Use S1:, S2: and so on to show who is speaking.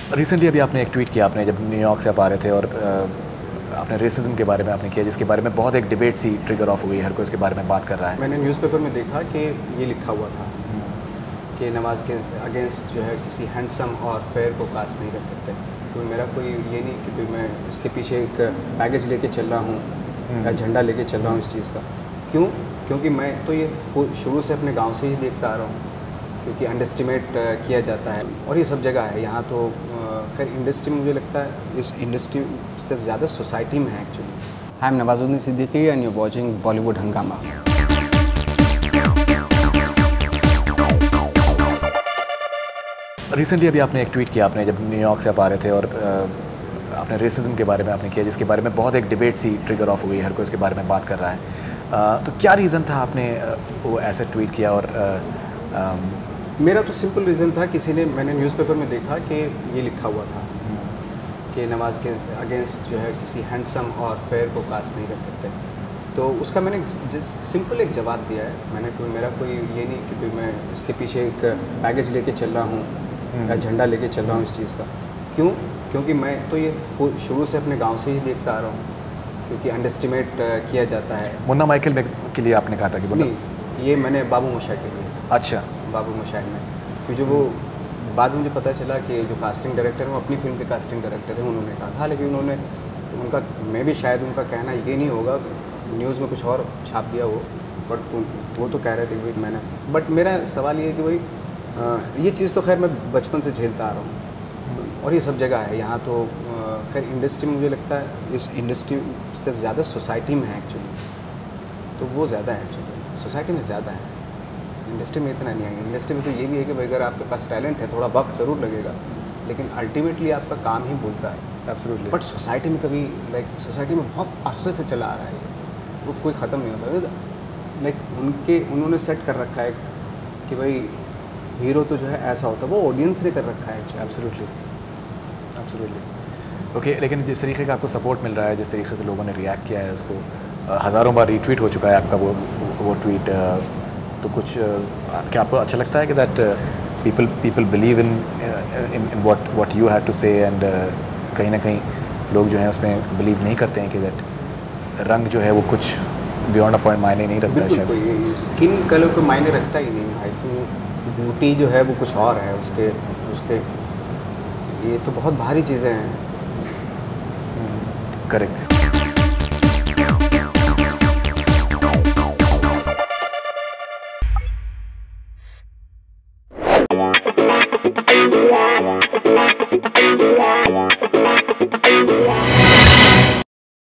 S1: Recently अभी आपने एक ट्वीट किया, आपने जब न्यूयॉर्क से आप आ रहे थे और आपने रेसिज्म के बारे में आपने किया, जिसके बारे में बहुत एक डिबेट सी ट्रिगर ऑफ हुई, हर कोई उसके बारे में बात कर रहा है।
S2: मैंने न्यूज़पेपर में देखा कि ये लिखा हुआ था कि नवाज़ के अगेंस्ट जो है किसी हैंडसम और फेयर को कास्ट नहीं कर सकते। तो मेरा कोई ये नहीं कि भाई मैं इसके पीछे एक पैकेज लेके चल रहा हूँ या झंडा लेके चल रहा हूँ इस चीज़ का। क्यों? क्योंकि मैं तो ये शुरू से अपने गांव से ही देखता आ रहा हूँ, क्योंकि अंडरस्टिमेट किया जाता है और ये सब जगह है। यहाँ तो खैर इंडस्ट्री में मुझे लगता है इस इंडस्ट्री से ज़्यादा सोसाइटी में है actually. I am Nawazuddin Siddiqui and you watching Bollywood हंगामा।
S1: रिसेंटली अभी आपने एक ट्वीट किया, आपने जब न्यूयॉर्क से आप आ रहे थे और आपने रेसिज्म के बारे में आपने किया, जिसके बारे में बहुत एक डिबेट सी ट्रिगर ऑफ हुई, हर कोई उसके बारे में बात कर रहा है। तो क्या रीज़न था आपने वो ऐसे ट्वीट किया? और
S2: मेरा तो सिंपल रीज़न था, मैंने न्यूज़पेपर में देखा कि ये लिखा हुआ था कि नवाज़ के अगेंस्ट जो है किसी हैंडसम और फेयर को कास्ट नहीं कर सकते। तो उसका मैंने सिंपल एक जवाब दिया है। मेरा कोई ये नहीं कि भाई मैं इसके पीछे एक पैकेज लेके चल रहा हूँ या झंडा लेके चल रहा हूँ इस चीज़ का। क्यों? क्योंकि मैं तो ये शुरू से अपने गांव से ही देखता आ रहा हूँ, क्योंकि अंडरस्टिमेट किया जाता है।
S1: मुन्ना माइकल के लिए आपने कहा था कि
S2: नहीं, ये मैंने बाबू मोशाय के लिए।
S1: अच्छा।
S2: बाबू मोशाय में, क्योंकि वो बाद में मुझे पता चला कि जो कास्टिंग डायरेक्टर हैं वो अपनी फिल्म के कास्टिंग डायरेक्टर हैं, उन्होंने कहा था। लेकिन उनका मैं भी शायद उनका कहना ये नहीं होगा, न्यूज़ में कुछ और छाप दिया वो, बट वो तो कह रहे थे कि भाई मैंने। बट मेरा सवाल ये है कि भाई ये चीज़ तो खैर मैं बचपन से झेलता आ रहा हूँ और ये सब जगह है। यहाँ तो खैर इंडस्ट्री में मुझे लगता है इस इंडस्ट्री से ज़्यादा सोसाइटी में है एक्चुअली। तो वो ज़्यादा है एक्चुअली, सोसाइटी में ज़्यादा है, इंडस्ट्री में इतना नहीं है। इंडस्ट्री में तो ये भी है कि भाई अगर आपके पास टैलेंट है, थोड़ा वक्त ज़रूर लगेगा, लेकिन अल्टीमेटली आपका काम ही बोलता है।
S1: एब्सोल्युटली।
S2: बट सोसाइटी में कभी सोसाइटी में बहुत अरसे से चला आ रहा है, वो कोई ख़त्म नहीं होता। उन्होंने सेट कर रखा है कि भाई हीरो तो जो है ऐसा होता है, वो ऑडियंस ने कर रखा है।
S1: एब्सोल्युटली। ओके, लेकिन जिस तरीके का आपको सपोर्ट मिल रहा है, जिस तरीके से लोगों ने रिएक्ट किया है उसको, हज़ारों बार रीट्वीट हो चुका है आपका वो ट्वीट, तो कुछ क्या आपको अच्छा लगता है कि that people believe in what you had to say, and कहीं ना कहीं लोग जो हैं उसमें बिलीव नहीं करते हैं कि दैट रंग जो है वो कुछ बियॉन्ड अ पॉइंट मायने नहीं रखता है?
S2: शायद स्किन कलर को मायने रखता ही नहीं। आई थिंक ब्यूटी जो है वो कुछ और है, उसके ये तो बहुत भारी चीज़ें हैं।
S1: करेक्ट।
S3: Yeah.